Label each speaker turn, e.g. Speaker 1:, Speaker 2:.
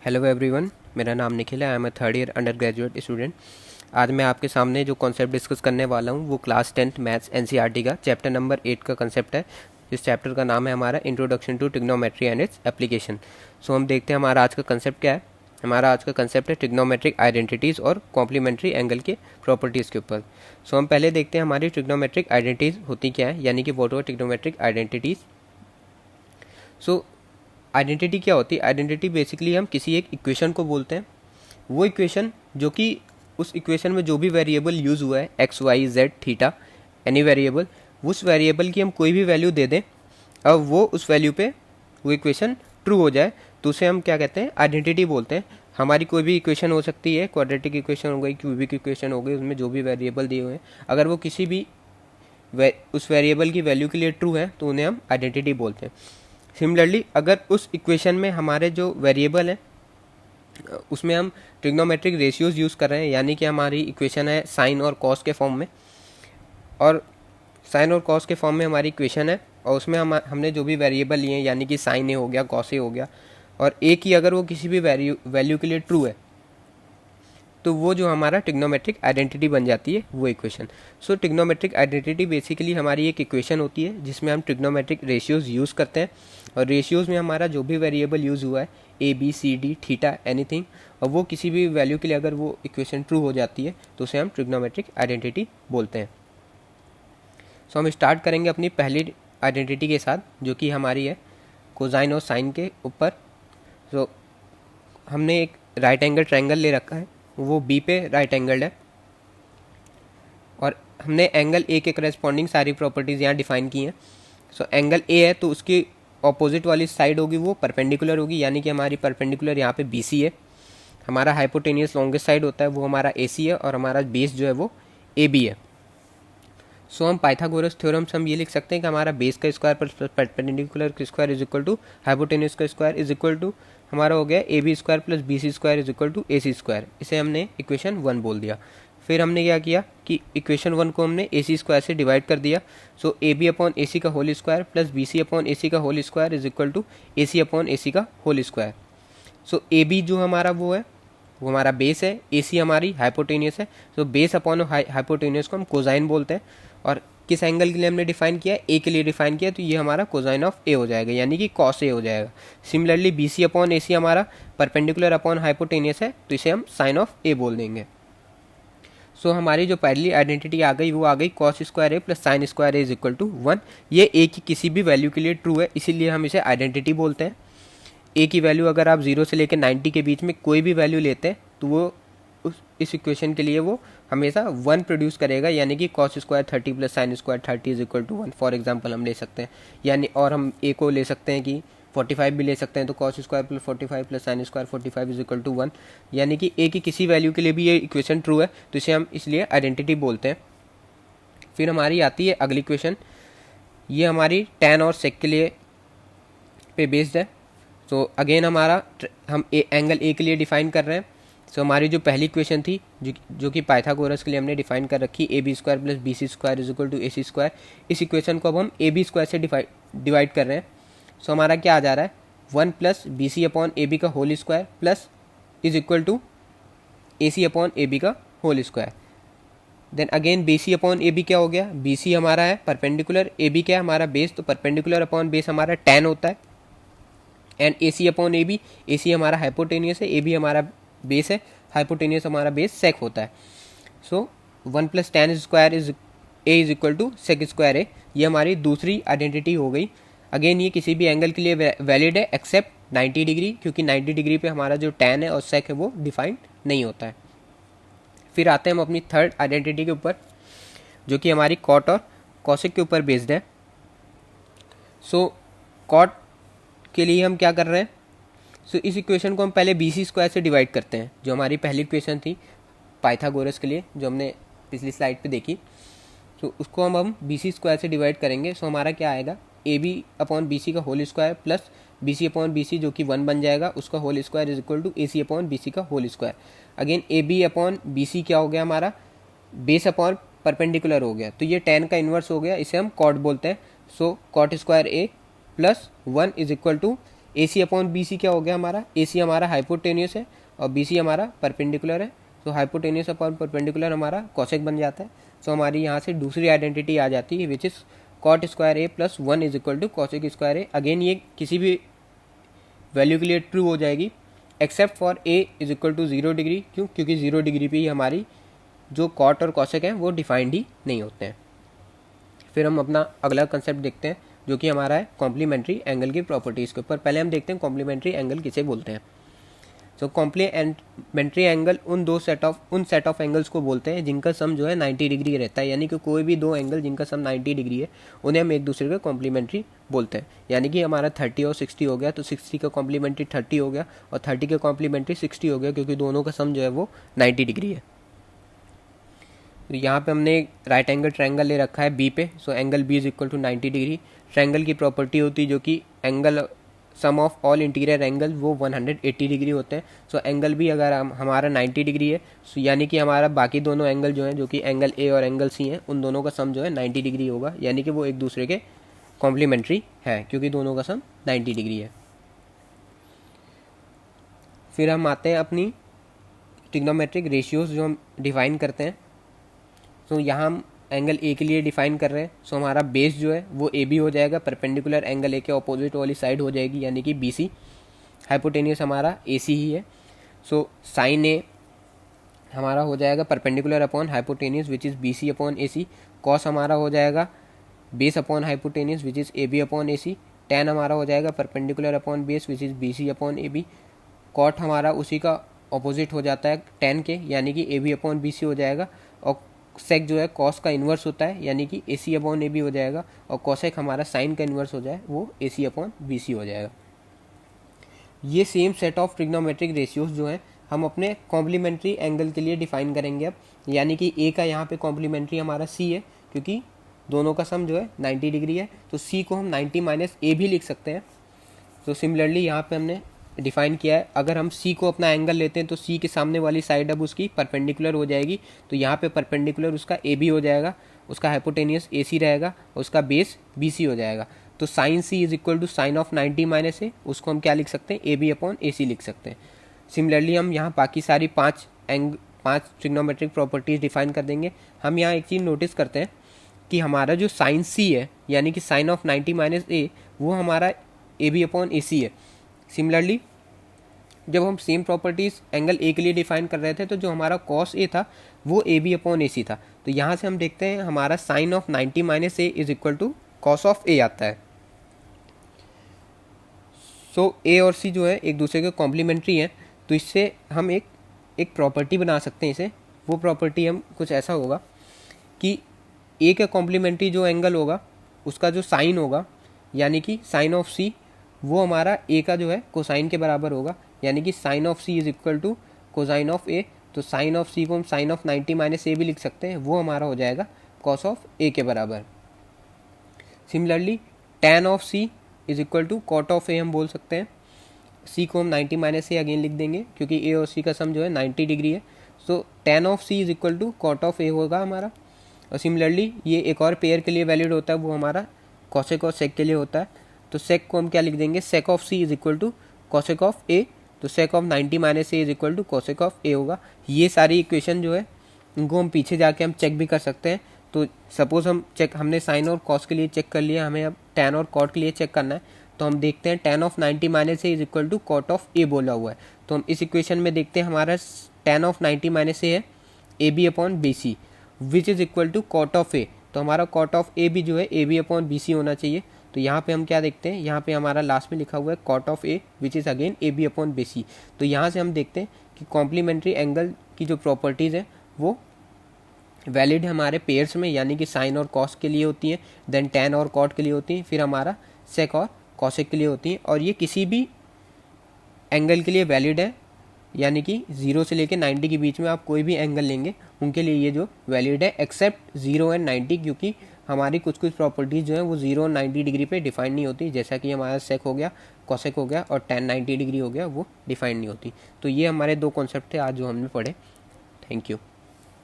Speaker 1: Hello everyone, मेरा नाम निखिल है। I am a third year undergraduate student. आज मैं आपके सामने जो कॉन्सेप्ट डिस्कस करने वाला हूँ वो क्लास 10th मैथ्स एनसीईआरटी का चैप्टर नंबर 8 का कंसेप्ट है। इस चैप्टर का नाम है हमारा introduction to trigonometry and its application. So हम देखते हैं हमारा आज का कंसेप्ट क्या है। हमारा आज का कंसेप्ट है ट्रिग्नोमेट्रिक आइडेंटिटीज़ और कॉम्प्लीमेंट्री एंगल के प्रॉपर्टीज़ के ऊपर। सो हम पहले देखते हैं हमारी ट्रिग्नोमेट्रिक आइडेंटिटीज़ होती क्या है, यानी कि what are trigonometric identities. So identity क्या होती है? आइडेंटिटी बेसिकली हम किसी एक इक्वेशन को बोलते हैं। वो इक्वेशन जो कि उस इक्वेशन में जो भी वेरिएबल यूज़ हुआ है, X Y Z theta, any variable, उस वेरिएबल की हम कोई भी वैल्यू दे दें, अब वो उस वैल्यू पे वो इक्वेशन ट्रू हो जाए तो उसे हम क्या कहते हैं? आइडेंटिटी बोलते हैं। हमारी कोई भी इक्वेशन हो सकती है, क्वाड्रेटिक इक्वेशन हो गई, क्यूबिक इक्वेशन हो गई, उसमें जो भी वेरिएबल दिए हुए हैं, अगर वो किसी भी उस वेरिएबल की वैल्यू के लिए ट्रू है तो उन्हें हम आइडेंटिटी बोलते हैं। सिमिलरली अगर उस इक्वेशन में हमारे जो वेरिएबल हैं उसमें हम ट्रिग्नोमेट्रिक रेशियोज यूज़ कर रहे हैं, यानी कि हमारी इक्वेशन है साइन और कॉस के फॉर्म में, और साइन और कॉस के फॉर्म में हमारी इक्वेशन है, और उसमें हमने जो भी वेरिएबल लिए हैं, यानी कि साइन ए हो गया, कॉस ए हो गया, और ए की अगर वो किसी भी वैल्यू के लिए ट्रू है तो वो जो हमारा ट्रिग्नोमेट्रिक आइडेंटिटी बन जाती है वो इक्वेशन। सो ट्रिग्नोमेट्रिक आइडेंटिटी बेसिकली हमारी एक इक्वेशन होती है जिसमें हम ट्रिग्नोमेट्रिक रेशियोज यूज़ करते हैं, और रेशियोज में हमारा जो भी वेरिएबल यूज़ हुआ है, A B C D theta anything, और वो किसी भी वैल्यू के लिए अगर वो इक्वेशन ट्रू हो जाती है तो उसे हम ट्रिग्नोमेट्रिक आइडेंटिटी बोलते हैं। सो हम स्टार्ट करेंगे अपनी पहली आइडेंटिटी के साथ, जो कि हमारी है कोसाइन और साइन के ऊपर। सो हमने एक राइट एंगल ट्रायंगल ले रखा है, वो बी पे राइट एंगल है, और हमने एंगल ए के करस्पॉन्डिंग सारी प्रॉपर्टीज़ यहाँ डिफाइन की हैं। सो एंगल ए है तो उसकी ऑपोजिट वाली साइड होगी वो परपेंडिकुलर होगी, यानी कि हमारी परपेंडिकुलर यहाँ पे बी सी है। हमारा हाइपोटेनियस लॉन्गेस्ट साइड होता है वो हमारा ए सी है, और हमारा बेस जो है वो ए बी है। सो हम पाइथागोरस थ्योरम से हम ये लिख सकते हैं कि हमारा बेस का स्क्वायर प्लस परपेंडिकुलर का square is equal to hypotenuse का स्क्वायर इज इक्वल टू हमारा हो गया A B square plus B C square is equal to A C square. इसे हमने इक्वेशन 1 बोल दिया। फिर हमने क्या किया कि इक्वेशन 1 को हमने ए सी स्क्वायर से डिवाइड कर दिया। सो A B upon A C का whole square plus B C upon A C का whole square is equal to A C upon A C का whole square. So A B जो हमारा वो है वो हमारा बेस है, ए सी हमारी हाइपोटेनियस है। सो बेस अपॉन हाइपोटेनियस को हम कोसाइन बोलते हैं, और किस एंगल के लिए हमने डिफाइन किया है? ए के लिए डिफाइन किया, तो ये हमारा कोसाइन ऑफ ए हो जाएगा, यानी कि कॉस ए हो जाएगा। Similarly B C upon A C हमारा परपेंडिकुलर अपॉन हाइपोटेनियस है, तो इसे हम साइन ऑफ ए बोल देंगे। सो हमारी जो पहली आइडेंटिटी आ गई वो आ गई cos square A plus sine square A is equal to 1। ये ए की किसी भी वैल्यू के लिए ट्रू है, इसीलिए हम इसे आइडेंटिटी बोलते हैं। ए की वैल्यू अगर आप 0 से लेकर 90 के बीच में कोई भी वैल्यू लेते हैं तो वो इस इक्वेशन के लिए वो हमेशा 1 प्रोड्यूस करेगा, यानी कि cos square 30 plus sine square 30 is equal to 1 for example हम ले सकते हैं। यानी और हम ए को ले सकते हैं कि 45 भी ले सकते हैं, तो cos square plus 45 plus sine square 45 is equal to 1, यानी कि ए की किसी वैल्यू के लिए भी ये इक्वेशन ट्रू है, तो इसे हम इसलिए आइडेंटिटी बोलते हैं। फिर हमारी आती है अगली इक्वेशन, ये हमारी tan और sec के लिए पे बेस्ड है। सो अगेन हमारा हम एंगल ए के लिए डिफाइन कर रहे हैं। सो हमारी जो पहली इक्वेशन थी जो कि पाइथागोरस के लिए हमने डिफाइन कर रखी, A B square plus B C square is equal to A C square, इस इक्वेशन को अब हम ए बी स्क्वायर से डिवाइड कर रहे हैं। सो हमारा क्या आ जा रहा है? 1 plus B C upon A B का whole square plus is equal to A C upon A B का whole square. Then again B C upon A B क्या हो गया? बी सी हमारा है परपेंडिकुलर, ए बी क्या है हमारा बेस, तो परपेंडिकुलर अपॉन बेस हमारा tan होता है, and A C upon A B, A C हमारा हाइपोटेनियस है, ए बी हमारा बेस है, हाइपोटेनियस हमारा बेस सेक होता है। So 1 plus tan square is A is equal to sec square A. ये हमारी दूसरी आइडेंटिटी हो गई। अगेन ये किसी भी एंगल के लिए वैलिड है एक्सेप्ट 90 डिग्री, क्योंकि 90 डिग्री पे हमारा जो tan है और सेक है वो डिफाइंड नहीं होता है। फिर आते हैं हम अपनी थर्ड आइडेंटिटी के ऊपर, जो कि हमारी कॉट और कॉसेक के ऊपर बेस्ड है। सो कॉट के लिए हम क्या कर रहे हैं? सो इस इक्वेशन को हम पहले बी सी स्क्वायर से डिवाइड करते हैं, जो हमारी पहली इक्वेशन थी पाइथागोरस के लिए जो हमने पिछली स्लाइड पे देखी। तो उसको हम बी सी स्क्वायर से डिवाइड करेंगे। सो हमारा क्या आएगा? A B upon B C का whole square plus B C upon B C जो कि 1 बन जाएगा, उसका whole square is equal to A C upon B C का whole square. Again A B upon B C क्या हो गया हमारा? बेस अपॉन परपेंडिकुलर हो गया, तो ये tan का इन्वर्स हो गया, इसे हम कॉट बोलते हैं। So cot square A plus 1 is equal to A C upon B C क्या हो गया हमारा, ए सी हमारा हाइपोटेन्यूस है और बी सी हमारा परपेंडिकुलर है। तो हाइपोटेन्यूस अपॉन परपेंडिकुलर हमारा कॉसेक बन जाता है। तो हमारी यहाँ से दूसरी आइडेंटिटी आ जाती है which is cot square A plus 1 is equal to cosec square A. Again ये किसी भी वैल्यू के लिए ट्रू हो जाएगी except for A is equal to 0 degree. क्यों? क्योंकि 0 डिग्री पे ही हमारी जो कॉट और कॉसेक हैं वो डिफाइंड ही नहीं होते हैं। फिर हम अपना अगला कंसेप्ट देखते हैं जो कि हमारा है कॉम्प्लीमेंट्री एंगल की प्रॉपर्टीज़ के ऊपर। पहले हम देखते हैं कॉम्प्लीमेंट्री एंगल किसे बोलते हैं। तो कॉम्प्लीमेंट्री एंगल उन सेट ऑफ एंगल्स को बोलते हैं जिनका सम जो है 90 डिग्री रहता है। यानी कि कोई भी दो एंगल जिनका सम 90 डिग्री है उन्हें हम एक दूसरे को कॉम्प्लीमेंट्री बोलते हैं। यानी कि हमारा 30 और 60 हो गया, तो 60 का कॉम्प्लीमेंट्री 30 हो गया और 30 का कॉम्प्लीमेंट्री 60 हो गया, क्योंकि दोनों का सम जो है वो 90 डिग्री है। तो यहाँ पे हमने राइट एंगल ट्रायंगल ले रखा है बी पे। So angle B is equal to 90 degree. Triangle की प्रॉपर्टी होती है जो कि angle sum of all interior angle वो 180 डिग्री होते हैं। सो एंगल भी अगर हमारा 90 डिग्री है, सो यानी कि हमारा बाकी दोनों एंगल जो हैं जो कि एंगल ए और एंगल सी हैं उन दोनों का सम जो है 90 डिग्री होगा। यानी कि वो एक दूसरे के कॉम्प्लीमेंट्री है क्योंकि दोनों का सम 90 डिग्री है। फिर हम आते हैं अपनी ट्रिग्नोमेट्रिक रेशियोज जो हम डिफाइन करते हैं। तो यहाँ हम एंगल ए के लिए डिफाइन कर रहे हैं। सो हमारा बेस जो है वो ए बी हो जाएगा, परपेंडिकुलर एंगल ए के ऑपोजिट वाली साइड हो जाएगी यानी कि बी सी। हाइपोटेनियस हमारा ए सी ही है। सो साइन ए हमारा हो जाएगा perpendicular upon hypotenuse which is B C upon A C. Cos हमारा हो जाएगा base upon hypotenuse which is A B upon A C. Tan हमारा हो जाएगा perpendicular upon base which is B C upon A B. Cot हमारा उसी का opposite हो जाता है टेन के, यानी कि A B upon B C हो जाएगा। और सेक जो है कॉस का इन्वर्स होता है यानी कि ए सी अपॉन ए बी हो जाएगा। और कॉसेक हमारा साइन का इन्वर्स हो जाए वो ए सी अपॉन बी सी हो जाएगा। ये same set of trigonometric ratios जो हैं हम अपने कॉम्प्लीमेंट्री एंगल के लिए डिफाइन करेंगे अब। यानी कि ए का यहाँ पे कॉम्प्लीमेंट्री हमारा सी है क्योंकि दोनों का सम जो है 90 डिग्री है, तो सी को हम 90 माइनस ए भी लिख सकते हैं। तो सिमिलरली यहाँ पे हमने डिफाइन किया है। अगर हम सी को अपना एंगल लेते हैं तो सी के सामने वाली साइड अब उसकी परपेंडिकुलर हो जाएगी। तो यहाँ पे परपेंडिकुलर उसका ए बी हो जाएगा, उसका हाइपोटेनियस ए सी रहेगा, उसका बेस बी सी हो जाएगा। तो sine C is equal to sine of 90 minus A, उसको हम क्या लिख सकते हैं, ए बी अपॉन ए सी लिख सकते हैं। सिमिलरली हम यहाँ बाकी सारी पाँच ट्रिग्नोमेट्रिक प्रॉपर्टीज डिफाइन कर देंगे। हम यहाँ एक चीज़ नोटिस करते हैं कि हमारा जो साइन सी है यानी कि साइन ऑफ 90 माइनस ए वो हमारा ए बी अपॉन ए सी है। सिमिलरली जब हम सेम प्रॉपर्टीज एंगल ए के लिए डिफाइन कर रहे थे तो जो हमारा कॉस ए था वो ए बी अपॉन ए सी था। तो यहाँ से हम देखते हैं हमारा sine of 90 minus A is equal to cos of A आता है। सो ए और सी जो है एक दूसरे के कॉम्प्लीमेंट्री हैं, तो इससे हम एक प्रॉपर्टी बना सकते हैं इसे। वो प्रॉपर्टी हम कुछ ऐसा होगा कि ए का कॉम्प्लीमेंट्री जो एंगल होगा उसका जो साइन होगा यानी कि साइन ऑफ सी वो हमारा ए का जो है कोसाइन के बराबर होगा। यानी कि sine of C is equal to cosine of A. तो साइन ऑफ सी को हम साइन ऑफ 90 माइनस ए भी लिख सकते हैं, वो हमारा हो जाएगा कॉस ऑफ ए के बराबर। Similarly tan of C is equal to cot of A हम बोल सकते हैं। सी को हम 90 माइनस ए अगेन लिख देंगे क्योंकि ए और सी का सम जो है 90 डिग्री है। So tan of C is equal to cot of A होगा हमारा। और सिमिलरली ये एक और पेयर के लिए वैलिड होता है, वो हमारा कॉसेक और सेक के लिए होता है। तो सेक को हम क्या लिख देंगे, sec of C is equal to cosec of A. तो sec of 90 minus A is equal to cosec of A होगा। ये सारी इक्वेशन जो है इनको हम पीछे जाके हम चेक भी कर सकते हैं। तो सपोज हमने साइन और कॉस के लिए चेक कर लिया, हमें अब टैन और कॉट के लिए चेक करना है। तो हम देखते हैं tan of 90 minus A is equal to cot of A बोला हुआ है। तो हम इस इक्वेशन में देखते हैं हमारा टैन ऑफ 90 माइनस ए है A B upon B C which is equal to cot of A. तो हमारा कॉट ऑफ ए भी जो है A B upon B C होना चाहिए। तो यहाँ पे हम क्या देखते हैं, यहाँ पे हमारा लास्ट में लिखा हुआ है cot of A which is again A B upon B C. तो यहाँ से हम देखते हैं कि कॉम्प्लीमेंट्री एंगल की जो प्रॉपर्टीज़ है वो वैलिड हमारे पेयर्स में, यानी कि साइन और कॉस के लिए होती हैं, देन टैन और कॉट के लिए होती हैं, फिर हमारा सेक और कॉसेक के लिए होती हैं। और ये किसी भी एंगल के लिए वैलिड है, यानी कि 0 से लेकर 90 के बीच में आप कोई भी एंगल लेंगे उनके लिए ये जो वैलिड है, एक्सेप्ट 0 एंड 90, क्योंकि हमारी कुछ प्रॉपर्टीज़ जो हैं वो 0 और 90 डिग्री पे डिफाइन नहीं होती। जैसा कि हमारा सेक हो गया, कॉसेक हो गया और टैन 90 डिग्री हो गया, वो डिफाइन नहीं होती। तो ये हमारे दो कॉन्सेप्ट थे आज जो हमने पढ़े। Thank you.